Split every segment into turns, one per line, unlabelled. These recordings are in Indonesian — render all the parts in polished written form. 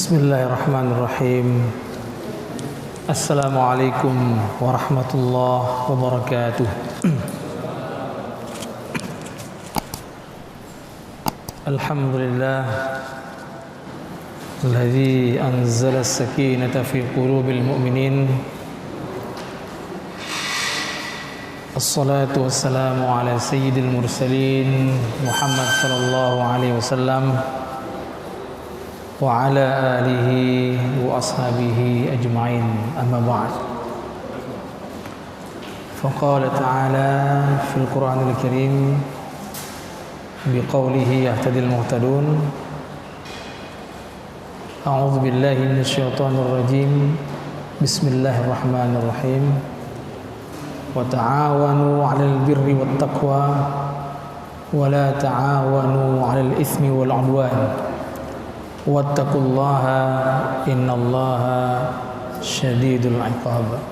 Bismillahirrahmanirrahim. Assalamualaikum warahmatullahi wabarakatuh. Alhamdulillah alladzi anzala as-sakinata fi qulubil mu'minin. Assalatu wassalamu ala sayyidil mursalin Muhammad sallallahu alaihi wasallam wa ala alihi wa ashabihi ajma'in, amma ba'd. Faqala ta'ala fil Qur'anil Karim biqaulihi yahtadil muhtadun. A'udzu billahi minasyaitonir rajim. Bismillahirrahmanirrahim. Wa ta'awanu 'alal birri wat taqwa wa la ta'awanu 'alal itsmi wal 'udwan. Wattaqullaha innallaha syadidul 'iqab.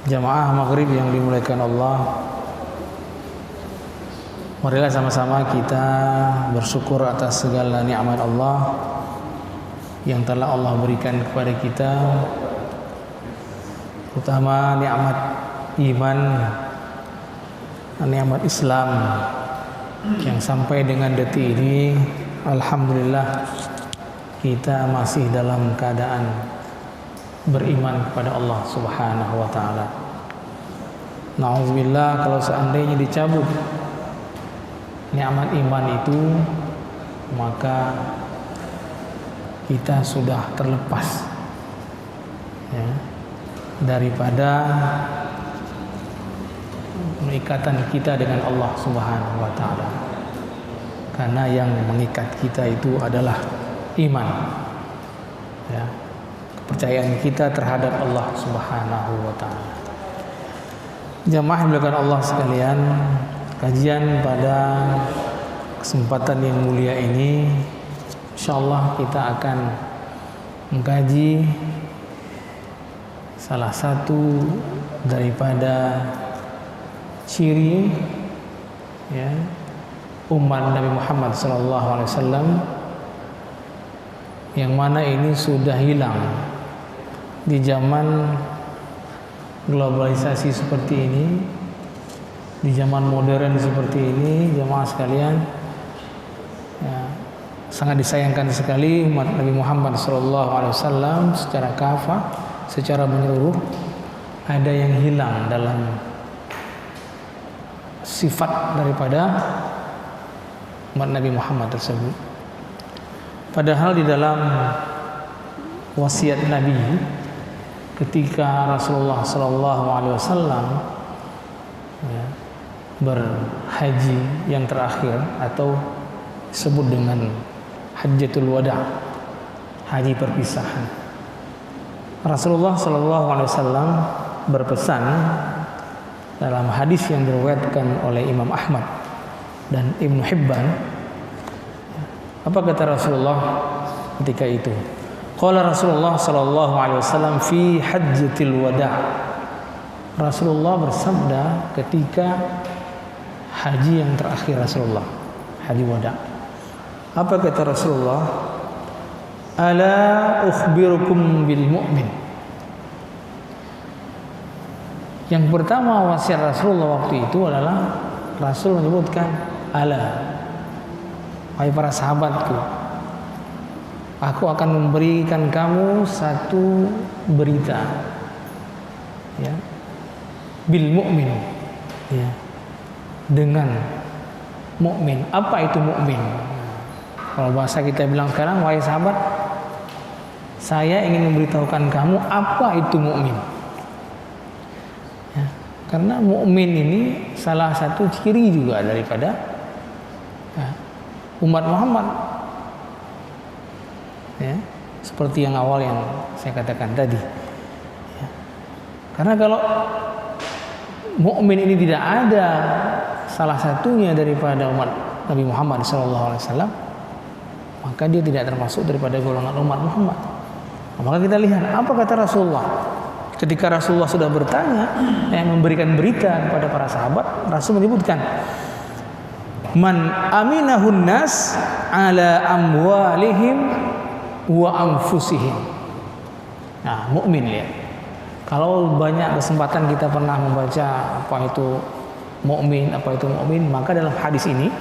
Jamaah maghrib yang dimuliakan Allah, marilah sama-sama kita bersyukur atas segala nikmat Allah yang telah Allah berikan kepada kita, terutama nikmat iman, nikmat Islam, yang sampai dengan detik ini alhamdulillah kita masih dalam keadaan beriman kepada Allah Subhanahu wa taala. Nauzubillah, kalau seandainya dicabut nikmat iman itu, maka kita sudah terlepas ya, daripada ikatan kita dengan Allah Subhanahu wa taala. Karena yang mengikat kita itu adalah iman. Ya. Kepercayaan kita terhadap Allah Subhanahu wa taala. Jamaah yang Allah sekalian, kajian pada kesempatan yang mulia ini insyaallah kita akan mengkaji salah satu daripada ciri ya, umat Nabi Muhammad SAW yang mana ini sudah hilang di zaman globalisasi seperti ini, di zaman modern seperti ini. Jamaah sekalian, ya, sangat disayangkan sekali umat Nabi Muhammad SAW secara kafah, secara menyeluruh ada yang hilang dalam sifat daripada umat Nabi Muhammad tersebut. Padahal di dalam wasiat Nabi ketika Rasulullah SAW ya, berhaji yang terakhir atau disebut dengan Hajjatul Wada', haji perpisahan, Rasulullah SAW berpesan dalam hadis yang diriwayatkan oleh Imam Ahmad dan Ibnu Hibban. Apa kata Rasulullah ketika itu? Qala Rasulullah sallallahu alaihi wasallam fi hajjatil wada'. Rasulullah bersabda ketika haji yang terakhir Rasulullah, haji wada'. Apa kata Rasulullah? Ala ukhbirukum bil mu'min. Yang pertama wasiat Rasulullah waktu itu adalah Rasul menyebutkan, ala, wahai para sahabatku, aku akan memberikan kamu satu berita ya, bil mu'min ya, dengan mukmin. Apa itu mukmin? Kalau bahasa kita bilang sekarang, wahai sahabat, saya ingin memberitahukan kamu apa itu mukmin. Karena mukmin ini salah satu ciri juga daripada ya, umat Muhammad. Ya, seperti yang awal yang saya katakan tadi. Ya. Karena kalau mukmin ini tidak ada salah satunya daripada umat Nabi Muhammad SAW, maka dia tidak termasuk daripada golongan umat Muhammad. Maka kita lihat apa kata Rasulullah. Ketika Rasulullah sudah bertanya, memberikan berita kepada para sahabat, Rasul menyebutkan, Man aminahun nas ala amwalihim wa anfusihim. Nah, mukmin lihat. Kalau banyak kesempatan kita pernah membaca apa itu mukmin, maka dalam hadis ini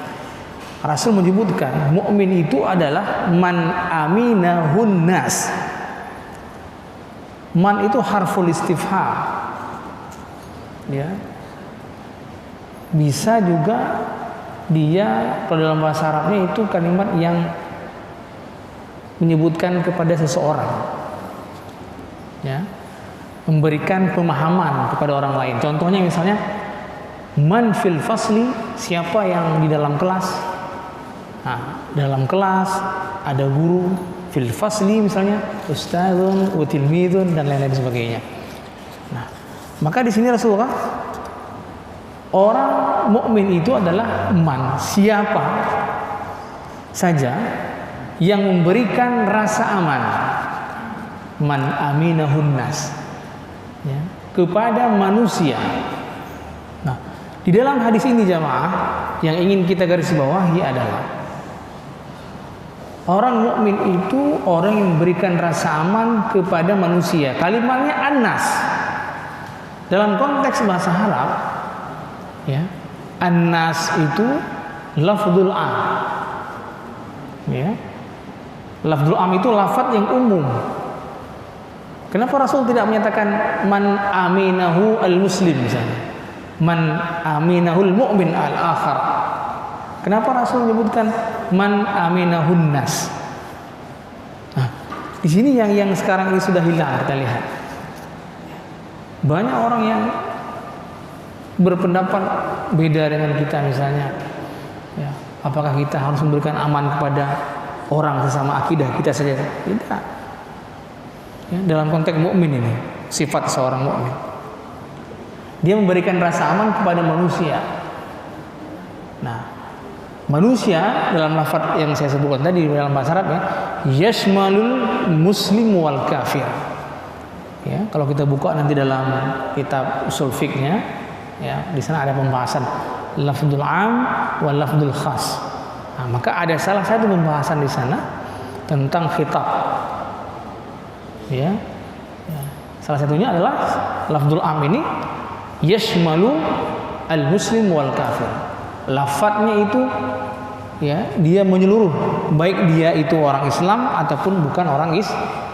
Rasul menyebutkan mukmin itu adalah man aminahun nas. Man itu harful istifham. Ya. Bisa juga dia kalau dalam bahasa Arabnya itu kalimat yang menyebutkan kepada seseorang. Ya. Memberikan pemahaman kepada orang lain. Contohnya misalnya man fil fasli, siapa yang di dalam kelas. Nah, dalam kelas ada guru, fil fasli misalnya ustadzun wa tilmidun dan lain-lain sebagainya. Nah, maka di sini Rasulullah orang mukmin itu adalah man, siapa saja yang memberikan rasa aman. Man aminahun nas. Ya, kepada manusia. Nah, di dalam hadis ini jamaah yang ingin kita garis bawahi adalah orang mukmin itu orang yang memberikan rasa aman kepada manusia. Kalimatnya annas. Dalam konteks bahasa Arab, ya, annas itu lafdzul am. Ya. Lafdzul am itu lafadz yang umum. Kenapa Rasul tidak menyatakan man aminahu al-muslim misalnya? Man aminahul mu'min al-akhar. Kenapa Rasul menyebutkan man aminahun nas? Nah, di sini yang sekarang ini sudah hilang kita lihat. Banyak orang yang berpendapat beda dengan kita misalnya. Ya, apakah kita harus memberikan aman kepada orang sesama akidah kita saja? Tidak. Ya, dalam konteks mukmin ini, sifat seorang mukmin, dia memberikan rasa aman kepada manusia. Nah, manusia dalam lafaz yang saya sebutkan tadi dalam bahasa Arab ya, yashmalul muslim wal kafir. Ya, kalau kita buka nanti dalam kitab usul fiqhnya, ya, di sana ada pembahasan lafdzul am wal lafdzul khas. Nah, maka ada salah satu pembahasan di sana tentang khitab. Ya, salah satunya adalah lafdzul am ini yashmalu al muslim wal kafir. Lafadznya itu ya dia menyeluruh, baik dia itu orang Islam ataupun bukan orang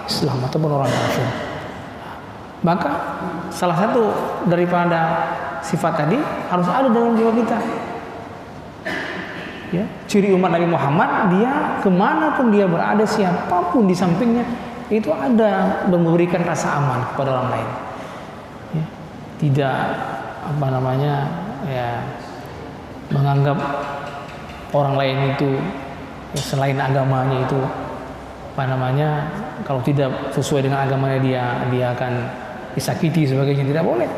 Islam ataupun orang kafir. Maka salah satu daripada sifat tadi harus ada dalam jiwa kita. Ya, ciri umat Nabi Muhammad, dia kemanapun dia berada, siapapun di sampingnya itu ada memberikan rasa aman kepada orang lain. Ya, tidak menganggap orang lain itu ya, selain agamanya itu kalau tidak sesuai dengan agamanya dia akan disakiti sebagainya, tidak boleh.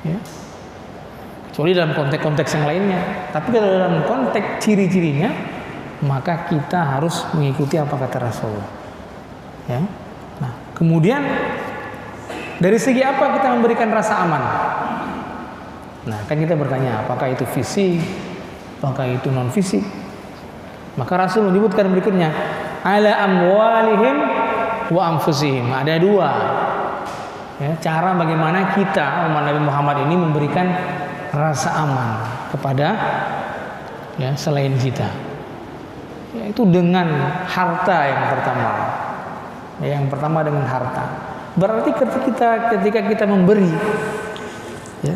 Ya. Kecuali dalam konteks-konteks yang lainnya. Tapi kalau dalam konteks ciri-cirinya, maka kita harus mengikuti apa kata Rasulullah. Ya. Nah, kemudian dari segi apa kita memberikan rasa aman? Nah, kan kita bertanya, apakah itu fisik, apakah itu non fisik? Maka Rasul menyebutkan berikutnya, ala amwalihim wa anfusihim. Ada dua. Ya, cara bagaimana kita umat Nabi Muhammad ini memberikan rasa aman kepada ya selain kita. Yaitu dengan harta yang pertama. Yang pertama dengan harta. Berarti ketika kita memberi ya,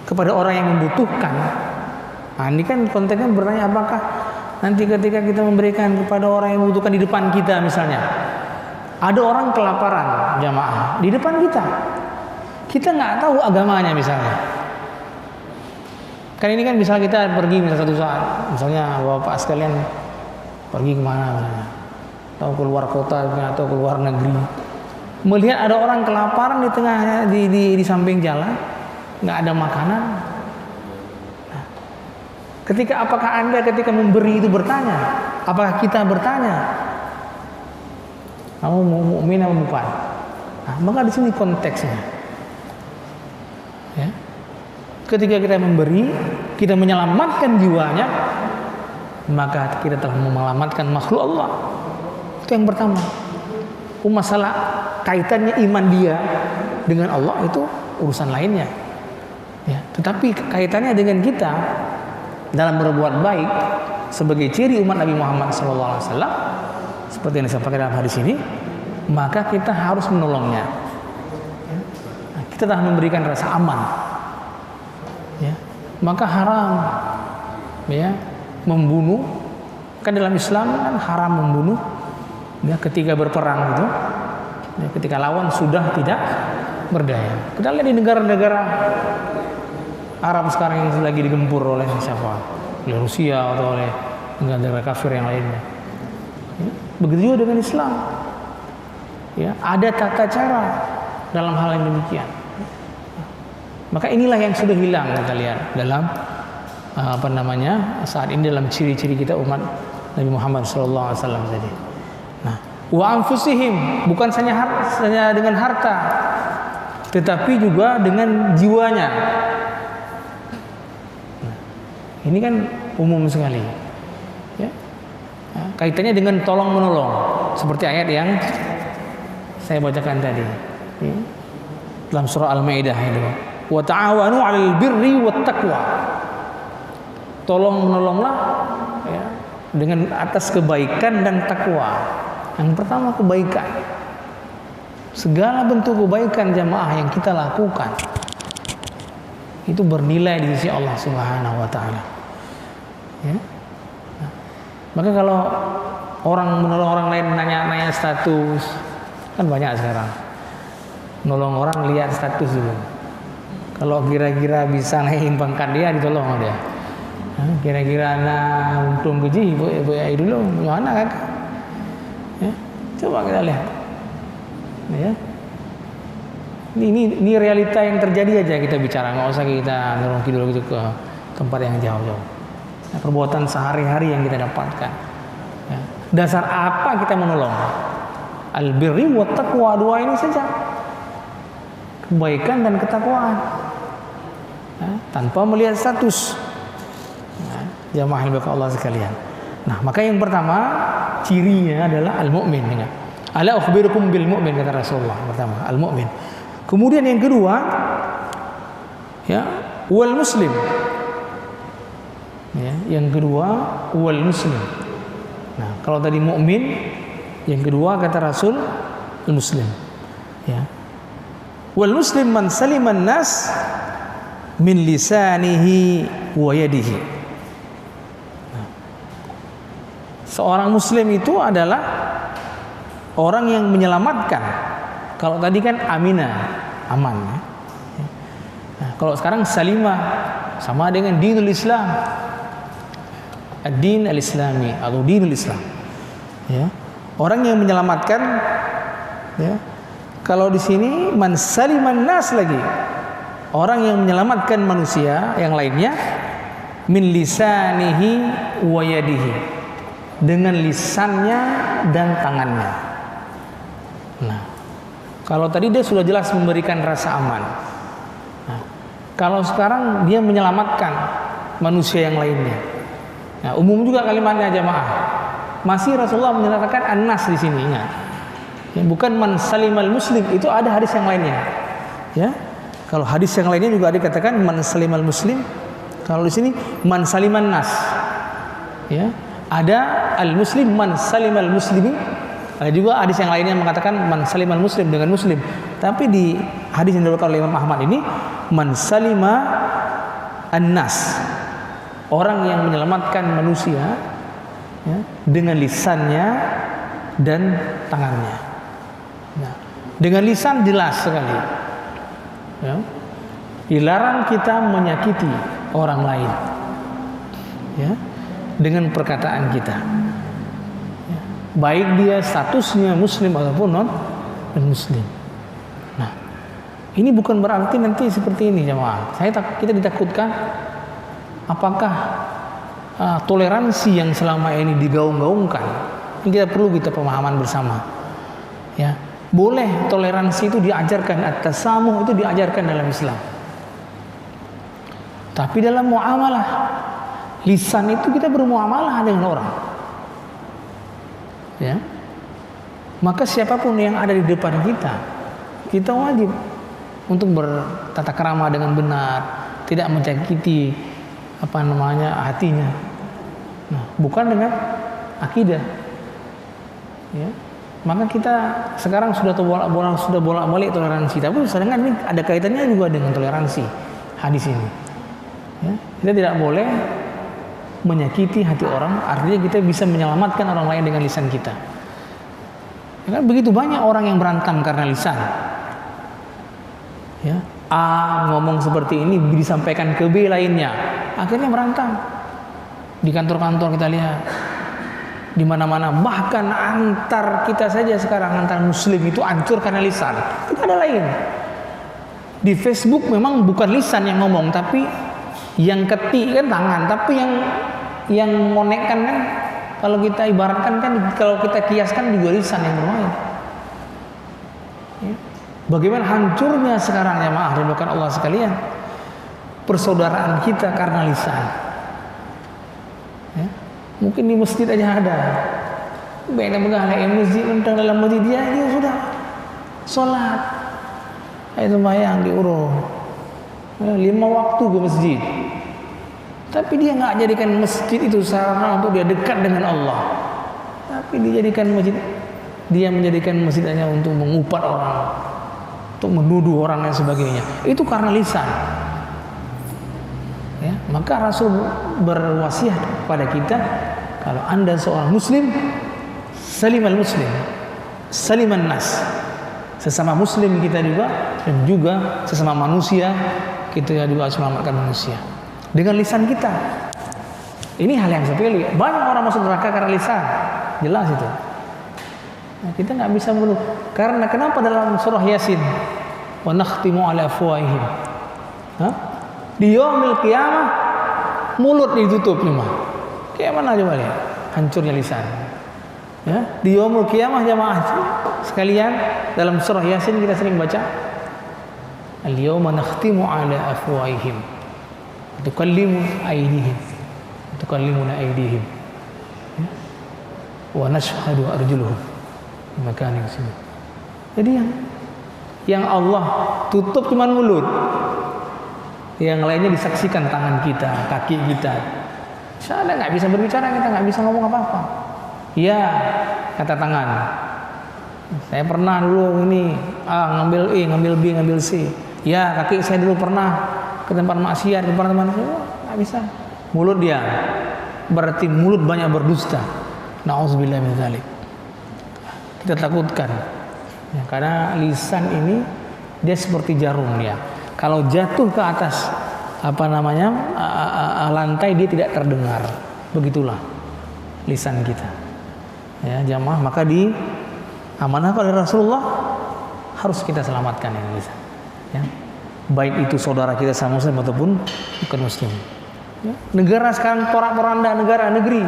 kepada orang yang membutuhkan. Nah, ini kan konteksnya bertanya apakah nanti ketika kita memberikan kepada orang yang membutuhkan di depan kita misalnya. Ada orang kelaparan jamaah di depan kita. Kita nggak tahu agamanya misalnya. Kan ini kan misalnya kita pergi misalnya satu saat, misalnya bapak sekalian pergi kemana misalnya, atau keluar kota atau keluar negeri, melihat ada orang kelaparan di tengahnya di samping jalan, nggak ada makanan. Nah, apakah Anda ketika memberi itu bertanya? Apakah kita bertanya? Kamu mukmin atau bukan? Nah, maka di sini konteksnya. Ya. Ketika kita memberi, kita menyelamatkan jiwanya, maka kita telah menyelamatkan makhluk Allah. Itu yang pertama. Masalah kaitannya iman dia dengan Allah itu urusan lainnya. Ya, tetapi kaitannya dengan kita dalam berbuat baik sebagai ciri umat Nabi Muhammad SAW, seperti yang disampaikan dalam hadis ini, maka kita harus menolongnya. Ya, kita telah memberikan rasa aman. Ya, maka haram, ya, membunuh. Kan dalam Islam kan haram membunuh. Ya, ketika berperang itu, ya, ketika lawan sudah tidak berdaya. Kita lihat di negara-negara Arab sekarang yang lagi digempur oleh siapa? Oleh Rusia atau oleh negara kafir yang lainnya. Ya, begitu juga dengan Islam. Ya, ada tata cara dalam hal yang demikian. Maka inilah yang sudah hilang kita lihat dalam saat ini dalam ciri-ciri kita umat Nabi Muhammad SAW tadi. Nah, wa anfusihim, bukan hanya dengan harta, tetapi juga dengan jiwanya. Nah, ini kan umum sekali. Ya. Nah, kaitannya dengan tolong menolong, seperti ayat yang saya bacakan tadi. Ya. Dalam surah Al-Maidah itu. Wa ta'awanu 'alal birri wat taqwa. Tolong menolonglah, ya, dengan atas kebaikan dan takwa. Yang pertama kebaikan. Segala bentuk kebaikan jamaah yang kita lakukan itu bernilai di sisi Allah Subhanahu wa taala. Ya. Nah, maka kalau orang menolong orang lain nanya status, kan banyak sekarang. Nolong orang lihat status dulu. Kalau kira-kira bisa naikin pangkat dia, ditolong sama dia. Kira-kira anak untung gaji ibu ayah dulu mana kan? Ya, coba kita lihat. Ya, ini realita yang terjadi aja kita bicara, nggak usah kita dorong kidul gitu ke tempat yang jauh-jauh. Nah, perbuatan sehari-hari yang kita dapatkan. Ya, dasar apa kita menolong? Al-birri wa taqwa, dua ini saja. Kebaikan dan ketakwaan. Ya, tanpa melihat status. Jamaah yang Allah sekalian. Nah, maka yang pertama cirinya adalah al-mu'min. Ala ukhbirukum bil mu'min, kata Rasulullah. Pertama, al-mu'min. Kemudian yang kedua, ya, wal muslim. Ya, yang kedua wal muslim. Nah, kalau tadi mu'min, yang kedua kata Rasul al-muslim. Ya. Wal muslim man saliman nas min lisanihi wa yadihi. Seorang muslim itu adalah orang yang menyelamatkan. Kalau tadi kan amina, aman. Nah, kalau sekarang salimah sama dengan dinul Islam. Ad-din al-islami atau dinul Islam. Ya. Orang yang menyelamatkan, ya. Kalau di sini man saliman nas lagi. Orang yang menyelamatkan manusia yang lainnya min lisanihi wa yadihi. Dengan lisannya dan tangannya. Nah, kalau tadi dia sudah jelas memberikan rasa aman. Nah, kalau sekarang dia menyelamatkan manusia yang lainnya. Nah, umum juga kalimatnya jamaah. Masih Rasulullah menyatakan an-nas di sini, ingat. Ya, bukan man salimal muslim, itu ada hadis yang lainnya. Ya. Kalau hadis yang lainnya juga dikatakan man salimal muslim. Kalau di sini man saliman nas. Ya. Ada al-muslim man salimal muslimin. Ada juga hadis yang lainnya mengatakan man salimal muslim dengan muslim. Tapi di hadis yang diriwayatkan oleh Imam Ahmad ini man salima an-nas. Orang yang menyelamatkan manusia, ya, dengan lisannya dan tangannya. Nah, dengan lisan jelas sekali. Ya. Dilarang kita menyakiti orang lain. Ya. Dengan perkataan kita, ya, baik dia statusnya muslim ataupun non muslim. Nah, ini bukan berarti nanti seperti ini jemaah. Kita ditakutkan apakah toleransi yang selama ini digaung-gaungkan, ini kita pemahaman bersama. Ya, boleh toleransi itu diajarkan, at-tasamuh itu diajarkan dalam Islam. Tapi dalam muamalah, lisan itu kita bermuamalah dengan orang. Ya. Maka siapapun yang ada di depan kita, kita wajib untuk bertata krama dengan benar, tidak menyakiti hatinya. Nah, bukan dengan akidah. Ya. Maka kita sekarang sudah bolak-balik toleransi, tapi sedangkan ini ada kaitannya juga dengan toleransi hadis ini. Ya. Kita tidak boleh menyakiti hati orang, artinya kita bisa menyelamatkan orang lain dengan lisan kita. Ya kan, begitu banyak orang yang berantem karena lisan. Ya, A ngomong seperti ini disampaikan ke B lainnya, akhirnya berantem. Di kantor-kantor kita lihat, di mana-mana, bahkan antar kita saja sekarang, antar muslim itu hancur karena lisan. Tidak ada lain. Di Facebook memang bukan lisan yang ngomong, tapi yang ketik kan tangan, tapi yang ngonekkan kan, kalau kita ibaratkan kan, kalau kita kiaskan juga lisan yang bermain. Ya. Bagaimana hancurnya sekarang jemaah dimuliakan Allah sekalian, persaudaraan kita karena lisan. Ya. Mungkin di masjid aja ada, beda begala masjid, tentang dalam masjid dia sudah sholat, itu sembahyang diurus 5 waktu ke masjid, tapi dia nggak jadikan masjid itu sarana untuk dia dekat dengan Allah, tapi dia menjadikan masjid hanya untuk mengupat orang, untuk menuduh orang dan sebagainya. Itu karena lisan. Ya, maka Rasul berwasiat kepada kita, kalau Anda seorang muslim, salimal muslim, saliman nas, sesama muslim kita juga, dan juga sesama manusia kita juga harus selamatkan manusia dengan lisan kita. Ini hal yang sepele. Banyak orang masuk neraka karena lisan, jelas itu. Nah, kita nggak bisa mengeluh. Karena kenapa dalam surah Yasin, wa nakhtimu ala afwahihim, di yaumil qiyamah mulut ditutup memang. Kayak mana coba lihat hancurnya lisan. Ya, di yaumil qiyamah jamaah sekalian, dalam surah Yasin kita sering baca, al-yawma nakhtimu ala afwahihim tukallimuna aydihim wa nashhadu arjuluhum maka sini. Jadi yang Allah tutup cuma mulut, yang lainnya disaksikan tangan kita, kaki kita. Misalnya nggak bisa berbicara, kita nggak bisa ngomong apa-apa. Ya, kata tangan, saya pernah dulu ini ngambil E, ngambil B, ngambil C. Ya, kaki saya dulu pernah ke tempat maksiat, ke tempat teman. Nggak bisa. Mulut dia, berarti mulut banyak berdusta. Nauzubillah min dzalik. Kita takutkan, ya, karena lisan ini dia seperti jarum dia. Kalau jatuh ke atas lantai dia tidak terdengar. Begitulah lisan kita. Ya, jamaah, maka amanahkan oleh Rasulullah harus kita selamatkan ini lisan. Ya. Baik itu saudara kita sama muslim ataupun bukan muslim. Ya. Negara sekarang porak-poranda, negeri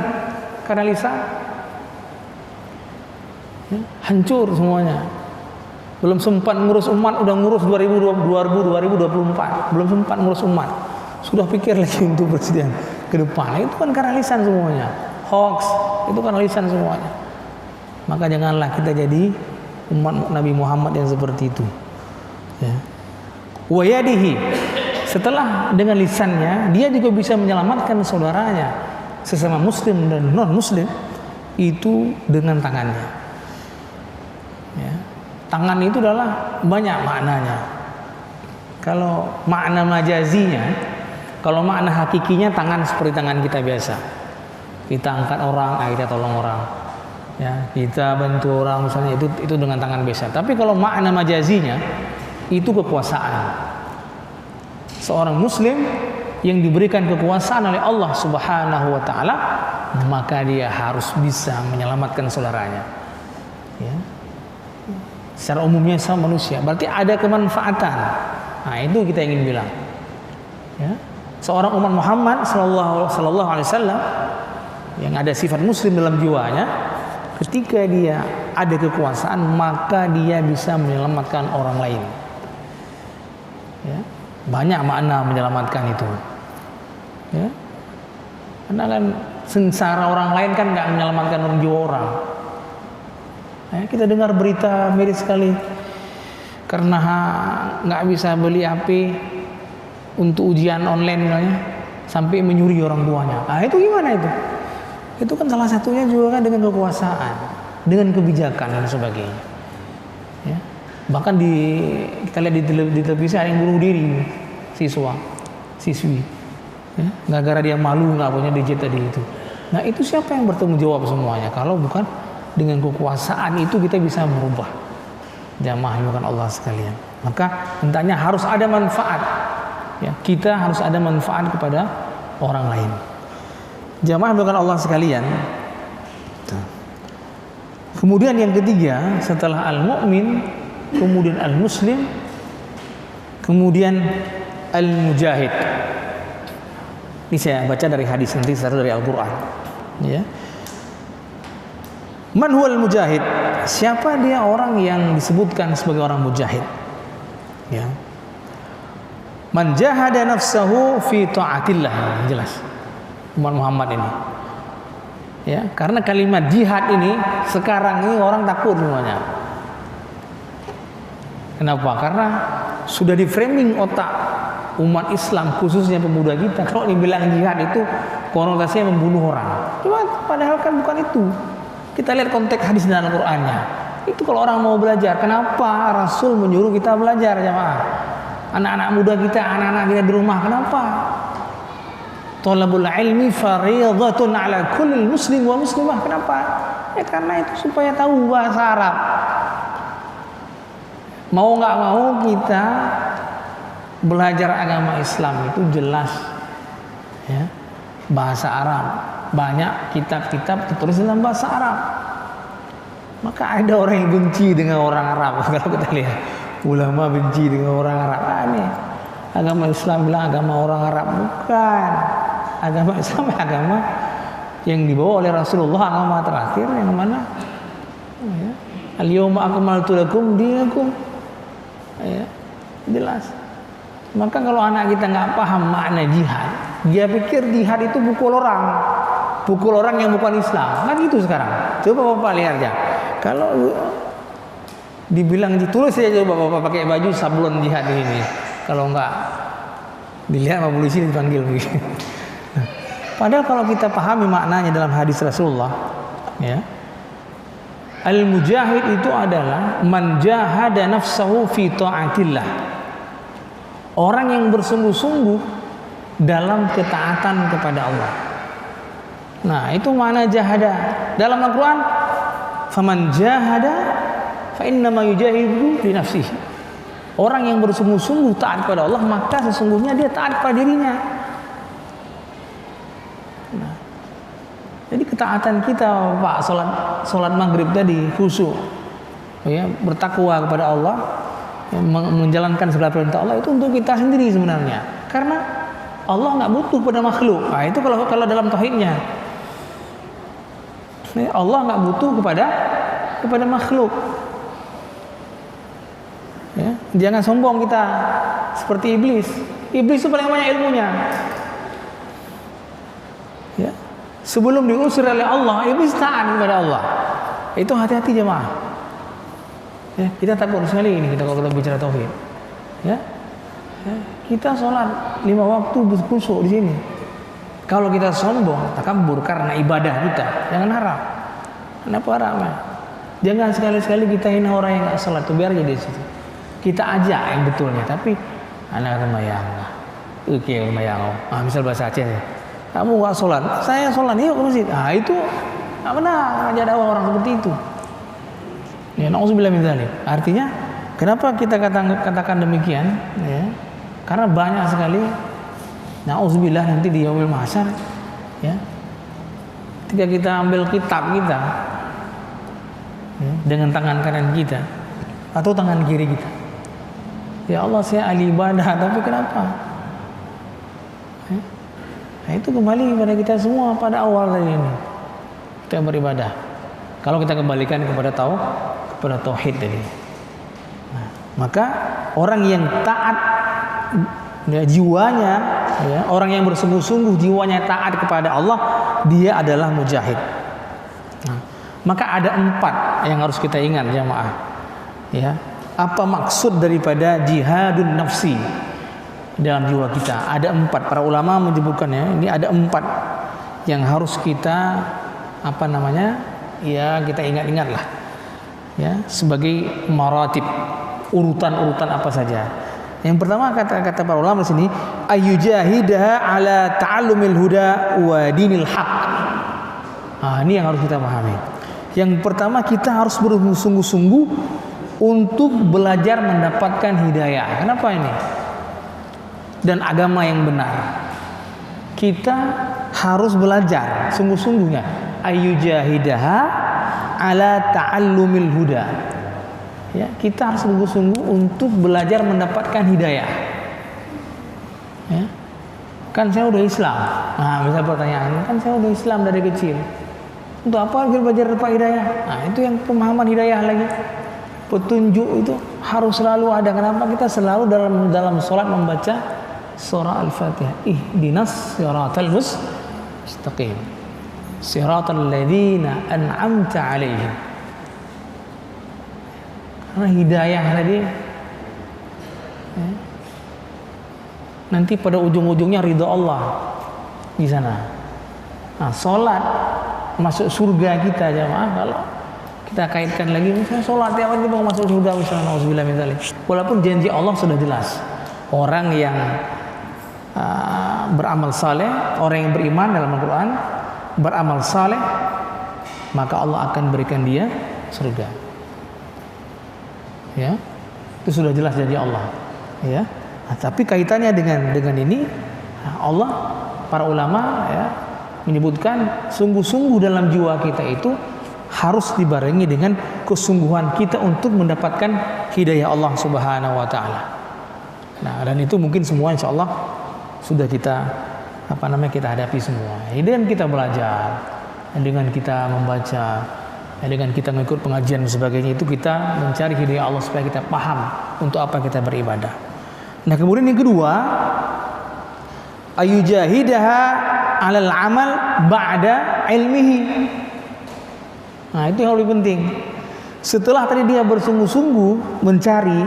karena lisan. Ya, hancur semuanya. Belum sempat ngurus umat, udah ngurus 2024. Belum sempat ngurus umat, sudah pikir lagi untuk presiden ke depan. Itu kan karena lisan semuanya. Hoax, itu karena lisan semuanya. Maka janganlah kita jadi umat Nabi Muhammad yang seperti itu. Ya. Wa yadihi, setelah dengan lisannya dia juga bisa menyelamatkan saudaranya sesama muslim dan non muslim itu dengan tangannya. Ya. Tangan itu adalah banyak maknanya. Kalau makna majazinya, kalau makna hakikinya tangan seperti tangan kita biasa. Kita angkat orang, kita tolong orang. Ya, kita bantu orang misalnya, itu dengan tangan biasa. Tapi kalau makna majazinya itu kekuasaan. Seorang muslim yang diberikan kekuasaan oleh Allah Subhanahu wa taala, maka dia harus bisa menyelamatkan saudaranya. Ya. Secara umumnya sama manusia, berarti ada kemanfaatan. Nah, itu kita ingin bilang. Ya. Seorang umat Muhammad sallallahu alaihi wasallam yang ada sifat muslim dalam jiwanya, ketika dia ada kekuasaan, maka dia bisa menyelamatkan orang lain. Ya. Banyak makna menyelamatkan itu. Ya. Karena kan sengsara orang lain kan nggak menyelamatkan jiwa orang. Ya, kita dengar berita miris sekali karena nggak bisa beli HP untuk ujian online misalnya, sampai menyuri orang tuanya. Nah itu gimana itu? Itu kan salah satunya juga kan dengan kekuasaan, dengan kebijakan dan sebagainya. Ya. Bahkan kita lihat di televisi ada yang bunuh diri, siswi, ya. Gara-gara dia malu nggak punya digit tadi itu. Nah itu siapa yang bertanggung jawab semuanya? Kalau bukan dengan kekuasaan itu kita bisa merubah. Jamaah bukan Allah sekalian. Maka hendaknya harus ada manfaat. Ya, kita harus ada manfaat kepada orang lain. Jamaah bukan Allah sekalian. Kemudian yang ketiga, setelah al-mu'min, kemudian al-muslim, kemudian al-mujahid. Ini saya baca dari hadis, nanti satu dari Al-Quran. Ya. Man huwal mujahid? Siapa dia orang yang disebutkan sebagai orang mujahid? Ya. Man jahada nafsahu fi ta'atillah. Jelas. Umat Muhammad ini. Ya, karena kalimat jihad ini sekarang ini orang takut semuanya. Kenapa? Karena sudah di framing otak umat Islam, khususnya pemuda kita, kalau dibilang jihad itu konotasinya membunuh orang. Cuma padahal kan bukan itu. Kita lihat konteks hadis dan Al-Qur'annya. Itu kalau orang mau belajar, kenapa Rasul menyuruh kita belajar, jamaah? Anak-anak muda kita, anak-anak kita di rumah, kenapa? Thalabul ilmi fariidhatun ala kulli muslim wa muslimah. Kenapa? Ya karena itu supaya tahu bahasa Arab. Mau nggak mau kita belajar agama Islam itu jelas, ya, bahasa Arab. Banyak kitab-kitab ditulis dalam bahasa Arab. Maka ada orang yang benci dengan orang Arab. Kalau kita lihat ulama benci dengan orang Arab, aneh. Agama Islam bilang agama orang Arab, bukan. Agama Islam agama yang dibawa oleh Rasulullah, agama terakhir yang mana? Ya. Al-yawma akmaltu lakum dinakum. Ya, jelas. Maka kalau anak kita nggak paham makna jihad, dia pikir jihad itu pukul orang yang bukan Islam. Kan gitu sekarang. Coba Bapak lihat aja. Kalau dibilang ditulis saja, coba Bapak pakai baju sablon jihad ini. Kalau nggak dilihat sama polisi dipanggil begitu. Padahal kalau kita pahami maknanya dalam hadis Rasulullah, ya, al-mujahid itu adalah man jahada nafsahu fi ta'atillah. Orang yang bersungguh-sungguh dalam ketaatan kepada Allah. Nah, itu makna jahada. Dalam Al-Qur'an, faman jahada fa innama yujahidu li nafsihi. Orang yang bersungguh-sungguh taat kepada Allah, maka sesungguhnya dia taat kepada dirinya. Nah, jadi ketaatan kita, Pak, salat maghrib tadi khusyuk, ya, bertakwa kepada Allah, ya, menjalankan segala perintah Allah itu untuk kita sendiri sebenarnya. Karena Allah nggak butuh pada makhluk. Nah, itu kalau dalam tauhidnya, ya, Allah nggak butuh kepada makhluk. Ya, jangan sombong kita seperti iblis. Iblis itu paling banyak ilmunya. Ya. Sebelum diusir oleh Allah, iblis taat kepada Allah. Itu hati-hati jemaah. Ya, kita takut sekali ini kita kalau bicara tauhid. Ya. Ya, kita sholat 5 waktu berkhusyuk di sini. Kalau kita sombong, takabur karena ibadah kita, jangan harap. Kenapa harap? Jangan sekali-sekali kita hina orang yang nggak sholat, itu biar aja di situ. Kita ajak yang betulnya, tapi anak remayang lah. Oke, remayang. Misal bahasa Aceh ya. Kamu nggak sholat, saya sholat, yuk ke masjid. Itu nggak benar ngajak dakwah orang seperti itu. Ya, na'udzubillah min dzalik. Artinya, kenapa kita katakan demikian? Ya, karena banyak sekali, na'udzubillah, nanti di yaumil mahsyar, ya, ketika kita ambil kitab kita, ya, dengan tangan kanan kita atau tangan kiri kita, ya Allah, saya ahli ibadah, tapi kenapa? Ya, nah itu kembali kepada kita semua pada awal tadi ini. Kita beribadah. Kalau kita kembalikan kepada tauhid tadi. Nah, maka orang yang taat, ya, jiwanya ya, orang yang bersungguh-sungguh jiwanya taat kepada Allah, dia adalah mujahid. Nah, maka ada 4 yang harus kita ingat jamaah. Ya, apa maksud daripada jihadun nafsi dalam jiwa kita? Ada 4. Para ulama menyebutkannya, ini ada 4 yang harus kita ya kita ingat-ingat lah. Ya, sebagai maratib, urutan-urutan apa saja. Yang pertama kata para ulama di sini, ayyujahidaha ala ta'allumil huda wa dinil haq. Ini yang harus kita pahami. Yang pertama, kita harus bersungguh-sungguh untuk belajar mendapatkan hidayah. Kenapa ini? Dan agama yang benar. Kita harus belajar sungguh-sungguhnya. Ayyujahidaha ala ta'allumil huda. Ya, kita harus sungguh-sungguh untuk belajar mendapatkan hidayah. Ya. Kan saya udah Islam. Bisa pertanyaan, kan saya udah Islam dari kecil. Untuk apa belajar dapat hidayah? Itu yang pemahaman hidayah lagi. Petunjuk itu harus selalu ada. Kenapa kita selalu dalam sholat membaca surah Al-Fatihah? Ihdinas siratal mustaqim. Siratal ladzina an'amta 'alaihim. Karena hidayah tadi nanti pada ujung-ujungnya ridha Allah di sana. Sholat masuk surga kita jamaah. Kalau kita kaitkan lagi, misalnya sholat tiap hari mau masuk surga, misalnya nauzubillah min dzalik. Walaupun janji Allah sudah jelas, orang yang beramal saleh, orang yang beriman dalam Al-Quran, beramal saleh, maka Allah akan berikan dia surga. Ya, itu sudah jelas janji Allah. Ya, tapi kaitannya dengan ini, Allah, para ulama ya menyebutkan sungguh-sungguh dalam jiwa kita itu harus dibarengi dengan kesungguhan kita untuk mendapatkan hidayah Allah Subhanahu wa taala. Nah, dan itu mungkin semua insyaallah sudah kita kita hadapi semua. Dan kita belajar, dengan kita membaca, dengan kita mengikut pengajian dan sebagainya, itu kita mencari hidayah Allah supaya kita paham untuk apa kita beribadah. Nah, kemudian yang kedua, ayujahidaha 'alal amal ba'da ilmihi. Nah, itu yang lebih penting. Setelah tadi dia bersungguh-sungguh mencari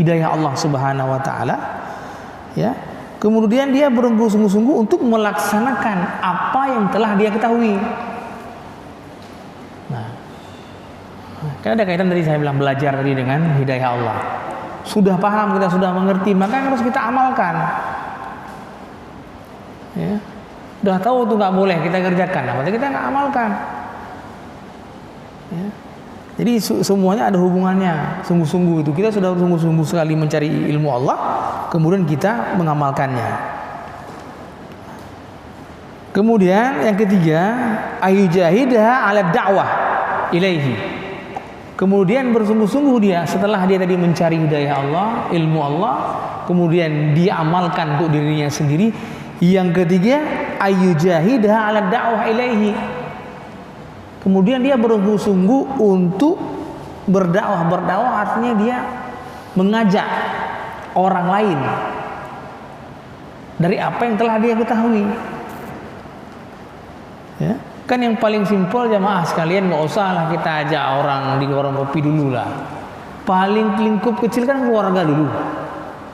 hidayah Allah Subhanahu wa taala, ya. Kemudian dia bersungguh-sungguh untuk melaksanakan apa yang telah dia ketahui. Nah, kan ada kaitan tadi saya bilang belajar tadi dengan hidayah Allah. Sudah paham, kita sudah mengerti, maka harus kita amalkan. Ya, udah tahu itu nggak boleh kita kerjakan, berarti kita nggak amalkan. Ya. Jadi semuanya ada hubungannya. Sungguh-sungguh itu kita sudah sungguh-sungguh sekali mencari ilmu Allah, kemudian kita mengamalkannya. Kemudian yang ketiga, ayujahidaha 'ala da'wah ilaihi. Kemudian bersungguh-sungguh dia setelah dia tadi mencari hidayah Allah, ilmu Allah, kemudian dia amalkan untuk dirinya sendiri. Yang ketiga, ayujahidaha 'ala da'wah ilaihi. Kemudian dia bersungguh-sungguh untuk berdakwah. Berdakwah artinya dia mengajak orang lain dari apa yang telah dia ketahui. Ya, kan yang paling simpel jamaah sekalian, nggak usah lah kita ajak orang di warung kopi dulu lah. Paling lingkup kecil kan keluarga dulu.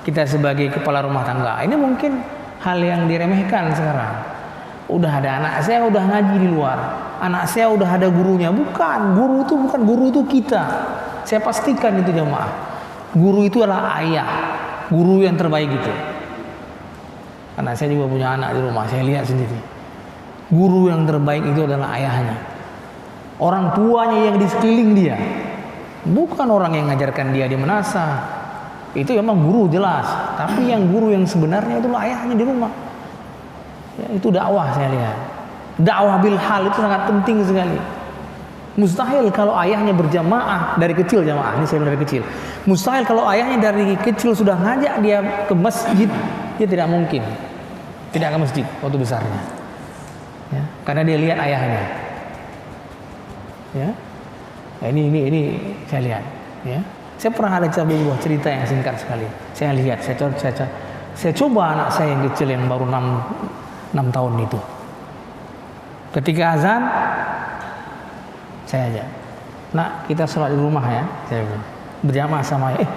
Kita sebagai kepala rumah tangga. Ini mungkin hal yang diremehkan sekarang. Udah ada anak saya udah ngaji di luar, anak saya udah ada gurunya. Bukan, guru itu kita. Saya pastikan itu jamaah. Guru itu adalah ayah, guru yang terbaik itu. Karena saya juga punya anak di rumah, saya lihat sendiri. Guru yang terbaik itu adalah ayahnya. Orang tuanya yang di sekeliling dia. Bukan orang yang ngajarkan dia di Menasa. Itu memang guru jelas, tapi yang guru yang sebenarnya itu ayahnya di rumah. Ya, itu dakwah saya lihat. Dakwah bil hal itu sangat penting sekali. Mustahil kalau ayahnya berjamaah dari kecil jamaah. Ini saya dari kecil. Mustahil kalau ayahnya dari kecil sudah ngajak dia ke masjid, dia tidak mungkin tidak ke masjid waktu besarnya. Ya, karena dia lihat ayahnya. Ya. Nah, ini saya lihat. Ya. Saya pernah ada sebuah cerita yang singkat sekali. Saya lihat, saya Saya coba anak saya yang kecil yang baru 6 tahun itu. Ketika azan, saya ajak, nak kita sholat di rumah ya, saya bilang, berjamaah sama ayah.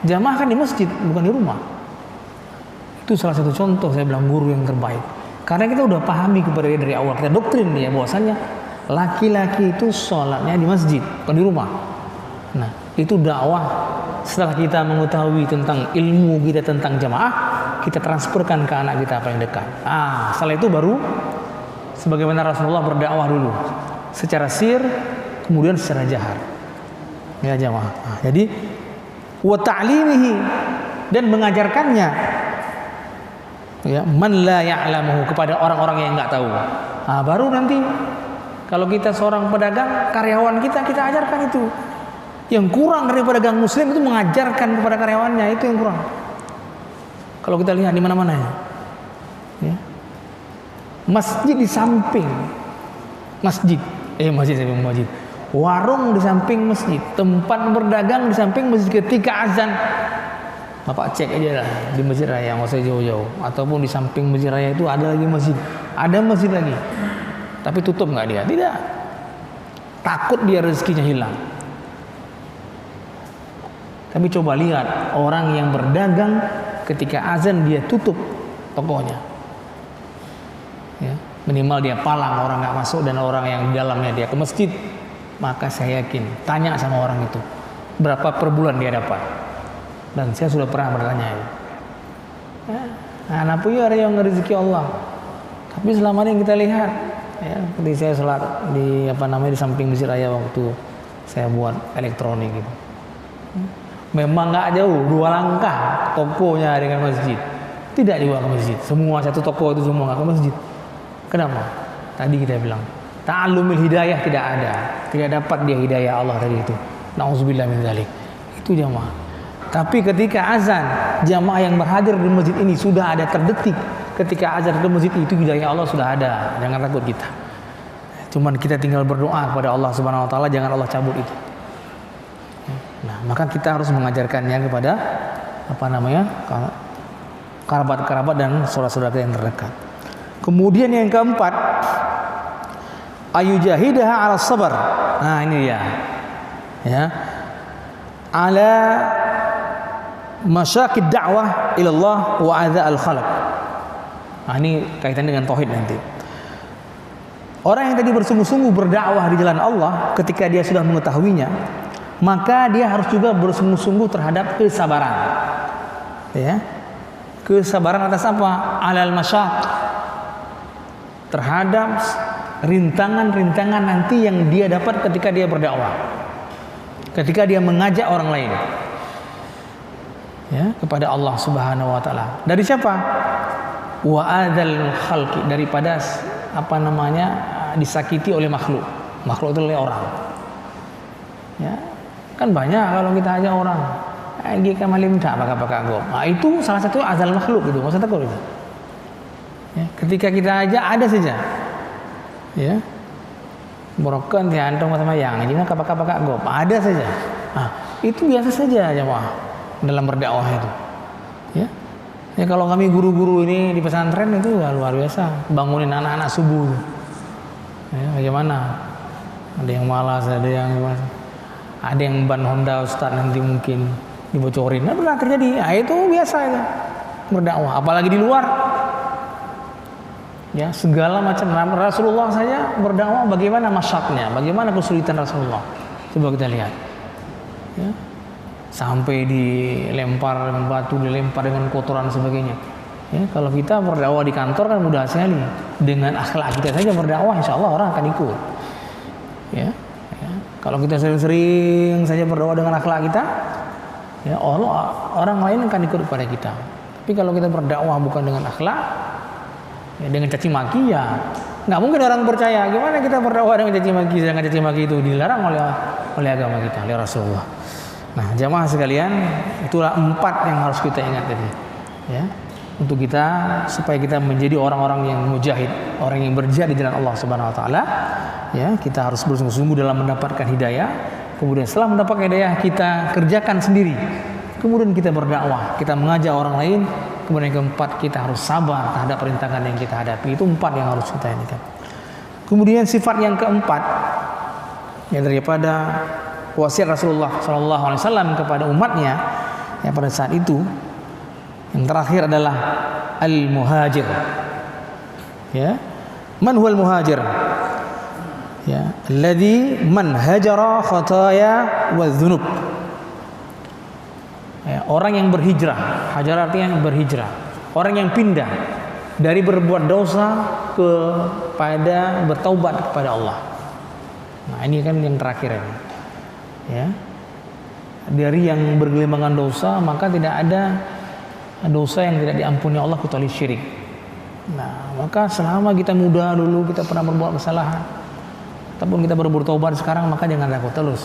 Jamaah kan di masjid, bukan di rumah. Itu salah satu contoh saya bilang guru yang terbaik. Karena kita udah pahami kepada dia dari awal, kita doktrin dia bahwasannya laki-laki itu sholatnya di masjid, bukan di rumah. Nah, itu dakwah. Setelah kita mengetahui tentang ilmu kita tentang jamaah, kita transferkan ke anak kita paling dekat. Setelah itu baru sebagaimana Rasulullah berdakwah dulu, secara sir, kemudian secara jahar. Ya jamaah. Jadi wa ta'limihi, dan mengajarkannya, ya, man la ya'lamuhu, kepada orang-orang yang enggak tahu. Baru nanti kalau kita seorang pedagang, karyawan kita ajarkan itu. Yang kurang dari pedagang muslim itu mengajarkan kepada karyawannya, itu yang kurang. Kalau kita lihat di mana-mana ya. Masjid di samping masjid. Warung di samping masjid, tempat berdagang di samping masjid. Ketika azan, Bapak cek aja lah di masjid raya, nggak usah jauh-jauh. Ataupun di samping masjid raya itu ada lagi masjid, ada masjid lagi. Tapi tutup nggak dia? Tidak. Takut dia rezekinya hilang. Tapi coba lihat orang yang berdagang ketika azan dia tutup tokonya. Ya, minimal dia palang orang nggak masuk dan orang yang di dalamnya dia ke masjid. Maka saya yakin, tanya sama orang itu berapa per bulan dia dapat. Dan saya sudah pernah bertanya itu. Anak punya ada yang rezeki Allah. Tapi selama ini kita lihat, ya, ketika saya sholat di di samping masjid raya waktu saya buat elektronik gitu. Memang nggak jauh, 2 langkah tokonya dengan masjid. Tidak dibawa ke masjid. Semua satu toko itu semua nggak ke masjid. Kenapa? Tadi kita bilang ta'allumil hidayah tidak ada. Tidak dapat dia hidayah Allah tadi itu. Nauzubillah min dzalik. Itu jamaah. Tapi ketika azan, jamaah yang berhadir di masjid ini sudah ada terdetik. Ketika azan di masjid itu hidayah Allah sudah ada. Jangan takut kita. Cuman kita tinggal berdoa kepada Allah Subhanahu wa taala, jangan Allah cabut itu. Nah, maka kita harus mengajarkannya kepada kerabat-kerabat dan saudara-saudara kita yang terdekat. Kemudian yang keempat, ayujahidaha 'ala sabar. Nah, ini dia. Ya. Ala masyaqid da'wah ila Allah wa adza al-khalq. Nah, ini kaitan dengan tauhid nanti. Orang yang tadi bersungguh-sungguh berdakwah di jalan Allah, ketika dia sudah mengetahuinya, maka dia harus juga bersungguh-sungguh terhadap kesabaran. Ya. Kesabaran atas apa? Alal masyaq. Terhadap rintangan-rintangan nanti yang dia dapat ketika dia berdakwah. Ketika dia mengajak orang lain. Ya, kepada Allah Subhanahu wa taala. Dari siapa? Wa adzal khalqi, daripada disakiti oleh makhluk. Makhluk itu oleh orang. Ya. Kan banyak kalau kita ajak orang, kita malim tak pakai gop. Nah, itu salah satu azal makhluk itu, nggak usah takut itu. Ya, ketika kita ajak ada saja, ya, broken ya antong sama yang, jadi pakai gop, ada saja. Nah, itu biasa saja jemaah dalam berdakwah itu. Ya, ya kalau kami guru-guru ini di pesantren itu luar biasa, bangunin anak-anak subuh. Ya, bagaimana? Ada yang malas, ada yang gimana? Ada yang ban Honda Ustaz nanti mungkin dibocorin. Nah, pernah terjadi. Nah, itu biasa itu berdakwah. Apalagi di luar. Ya, segala macam. Rasulullah saja berdakwah bagaimana masyaknya, bagaimana kesulitan Rasulullah. Coba kita lihat. Ya. Sampai dilempar dengan batu, dilempar dengan kotoran sebagainya. Ya, kalau kita berdakwah di kantor kan mudah sekali. Dengan akhlak kita saja berdakwah, insya Allah orang akan ikut. Ya. Kalau kita sering-sering saja berdoa dengan akhlak kita, ya Allah, orang lain akan ikut kepada kita. Tapi kalau kita berdakwah bukan dengan akhlak, ya dengan caci maki, ya nggak mungkin orang percaya. Gimana kita berdakwah dengan caci maki? Dengan caci maki itu dilarang oleh agama kita, oleh Rasulullah. Nah, jamaah sekalian, itulah 4 yang harus kita ingat tadi. Ya, untuk kita supaya kita menjadi orang-orang yang mujahid, orang yang berjihad di jalan Allah Subhanahu wa taala. Ya, kita harus bersungguh-sungguh dalam mendapatkan hidayah. Kemudian setelah mendapatkan hidayah, kita kerjakan sendiri. kemudian kita berdakwah, kita mengajak orang lain, kemudian yang keempat kita harus sabar terhadap rintangan yang kita hadapi. Itu 4 yang harus kita ini kan. Kemudian sifat yang keempat yang daripada wasiat Rasulullah SAW kepada umatnya yang pada saat itu, yang terakhir adalah al-muhajir. Ya, man huwal muhajir? Ya, alladhi man hajara khataya wa dzunub. Ya, orang yang berhijrah, hajar artinya berhijrah, orang yang pindah dari berbuat dosa kepada bertaubat kepada Allah. Nah, ini kan yang terakhir ini. Ya. Dari yang bergelimbangan dosa, maka tidak ada dosa yang tidak diampuni Allah kecuali syirik. Nah, maka selama kita muda dulu kita pernah berbuat kesalahan, ataupun kita baru bertobat sekarang, maka jangan takut terus.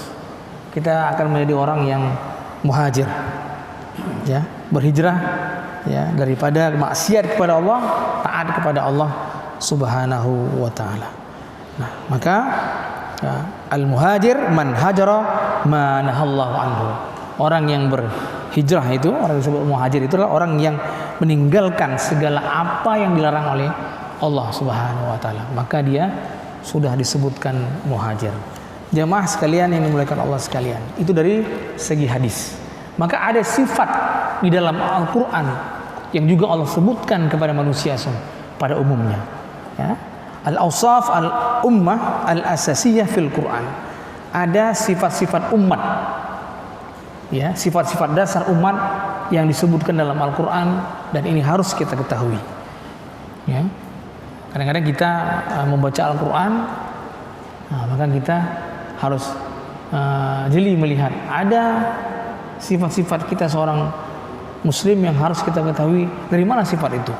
Kita akan menjadi orang yang muhajir. Ya, berhijrah ya daripada maksiat kepada Allah, taat kepada Allah Subhanahu wa taala. Nah, maka ya, al-muhajir man hajara ma nahallahu anhu. Orang yang berhijrah itu, orang yang disebut muhajir itu adalah orang yang meninggalkan segala apa yang dilarang oleh Allah Subhanahu wa taala. Maka dia sudah disebutkan muhajir. Jamaah sekalian yang dimuliakan Allah sekalian, itu dari segi hadis. Maka ada sifat di dalam Al-Quran yang juga Allah sebutkan kepada manusia pada umumnya. Ya. Al-awsaf al-ummah al-asasiyah fil Quran. Ada sifat-sifat umat, ya, sifat-sifat dasar umat yang disebutkan dalam Al-Quran, dan ini harus kita ketahui. Ya. Kadang-kadang kita membaca Al-Quran, maka kita harus jeli melihat ada sifat-sifat kita seorang muslim yang harus kita ketahui dari mana sifat itu.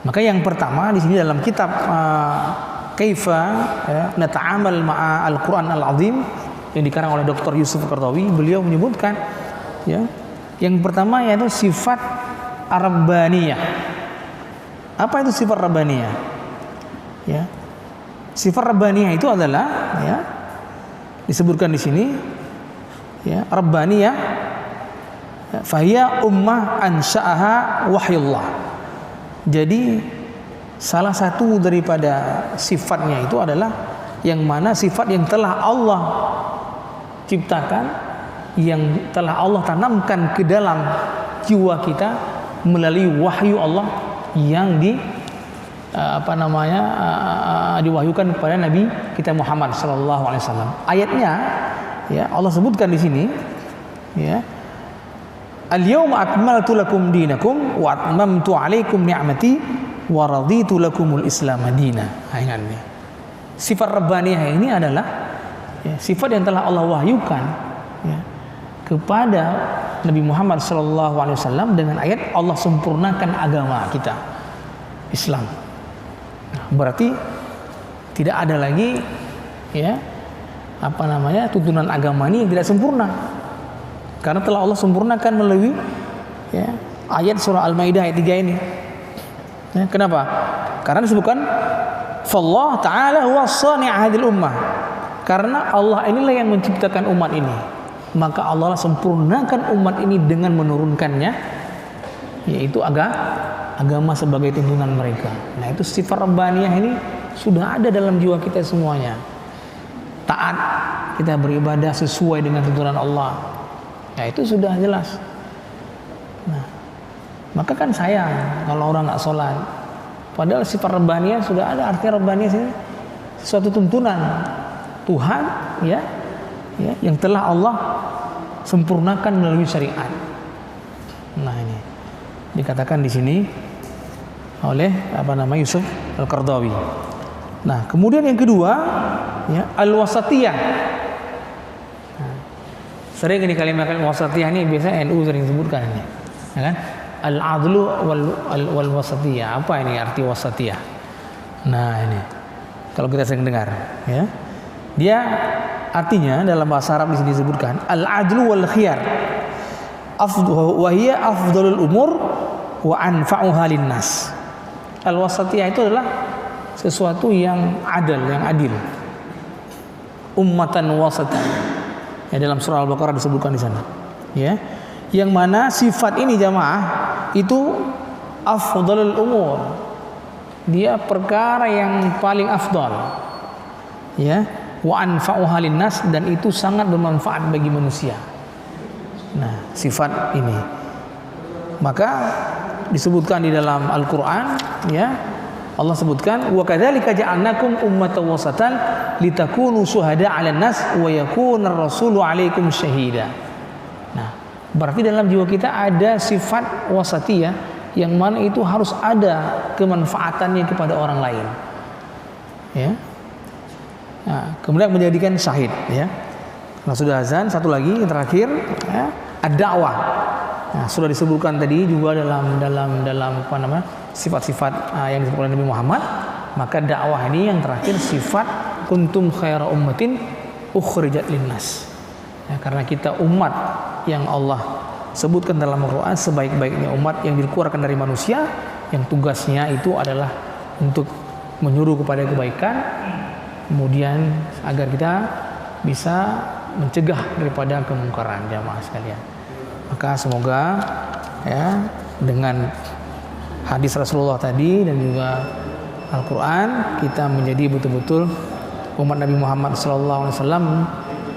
Maka yang pertama di sini dalam kitab Kaifa Nata'amal Ma'a Al-Quran Al-Azim yang dikarang oleh Dr. Yusuf Qaradawi, beliau menyebutkan ya, yang pertama yaitu sifat Rabbaniyah. Apa itu sifat Rabbaniyah? Ya. Sifat Rabbaniyah itu adalah ya, disebutkan di sini ya, Rabbaniyah fahiya ummah ansha'aha wahyullah. Jadi salah satu daripada sifatnya itu adalah yang mana sifat yang telah Allah ciptakan, yang telah Allah tanamkan ke dalam jiwa kita melalui wahyu Allah yang diwahyukan kepada Nabi kita Muhammad sallallahu alaihi wasallam. Ayatnya ya, Allah sebutkan di sini ya, al-yawma akmaltu lakum dinakum wa atmamtu alaikum ni'mati wa raditu lakumul islam madina. Ingatnya, sifat Rabbaniyah ini adalah ya, sifat yang telah Allah wahyukan ya, kepada Nabi Muhammad SAW dengan ayat Allah sempurnakan agama kita Islam. Nah, berarti tidak ada lagi ya tuntunan agama ini yang tidak sempurna, karena telah Allah sempurnakan melalui ya, ayat surah Al-Maidah ayat 3 ini. Ya, kenapa? Karena disebutkan fallah ta'ala huwa shani' hadhil ummah. Karena Allah inilah yang menciptakan umat ini, maka Allah sempurnakan umat ini dengan menurunkannya, yaitu agama sebagai tuntunan mereka. Nah, itu sifat Rabbaniyah ini sudah ada dalam jiwa kita semuanya. Taat, kita beribadah sesuai dengan tuntunan Allah. Ya, itu sudah jelas. Nah, maka kan sayang kalau orang nggak sholat. Padahal sifat Rabbaniyah sudah ada. Artinya Rabbaniyah ini suatu tuntunan Tuhan ya, yang telah Allah sempurnakan melalui syariat. Nah, ini dikatakan di sini oleh Yusuf Al-Qaradawi. Nah, kemudian yang kedua ya, al-wasatiyah. Nah, sering ini kalimat wasatiyah ini biasanya NU sering sebutkan ini, ya kan? Al-adlu wal wasatiyah. Apa ini arti wasatiyah? Nah, ini kalau kita sering dengar ya, dia artinya dalam bahasa Arab di sini disebutkan al-adlu wal khiyar. Wa hiya afdalul umur wa anfa'uha linnas. Al-wasatiyah itu adalah sesuatu yang adil, yang adil. Ummatan wasatan. Ya, dalam surah Al-Baqarah disebutkan di sana. Ya. Yang mana sifat ini jamaah itu afdalul umur. Dia perkara yang paling afdal. Ya, wa anfa'uha linnas, dan itu sangat bermanfaat bagi manusia. Nah, sifat ini. Maka disebutkan di dalam Al-Qur'an, ya. Allah sebutkan wa kadzalika ja'alnakum ummatan wasatan litakunu syuhada 'alan nas wa yakuna ar-rasulu 'alaikum syahida. Nah, berarti dalam jiwa kita ada sifat wasatiyah yang mana itu harus ada kemanfaatannya kepada orang lain. Ya. Nah, kemudian menjadikan syahid, ya. Nah, sudah azan, satu lagi yang terakhir, ya, ad-da'wah. Nah, sudah disebutkan tadi juga dalam apa namanya? Sifat-sifat yang disebutkan Nabi Muhammad. Maka dakwah ini yang terakhir sifat kuntum khaira ummatin ukhrijat linnas. Ya, karena kita umat yang Allah sebutkan dalam Al-Quran sebaik-baiknya umat yang dikeluarkan dari manusia, yang tugasnya itu adalah untuk menyuruh kepada kebaikan, kemudian agar kita bisa mencegah daripada kemungkaran, jamaah sekalian. Maka semoga ya dengan hadis Rasulullah tadi dan juga Al-Quran kita menjadi betul-betul umat Nabi Muhammad SAW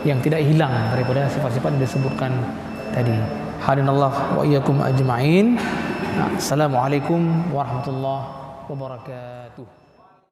yang tidak hilang daripada sifat-sifat yang disebutkan tadi. Hadanallah wa iyyakum ajma'in. Assalamualaikum warahmatullahi wabarakatuh.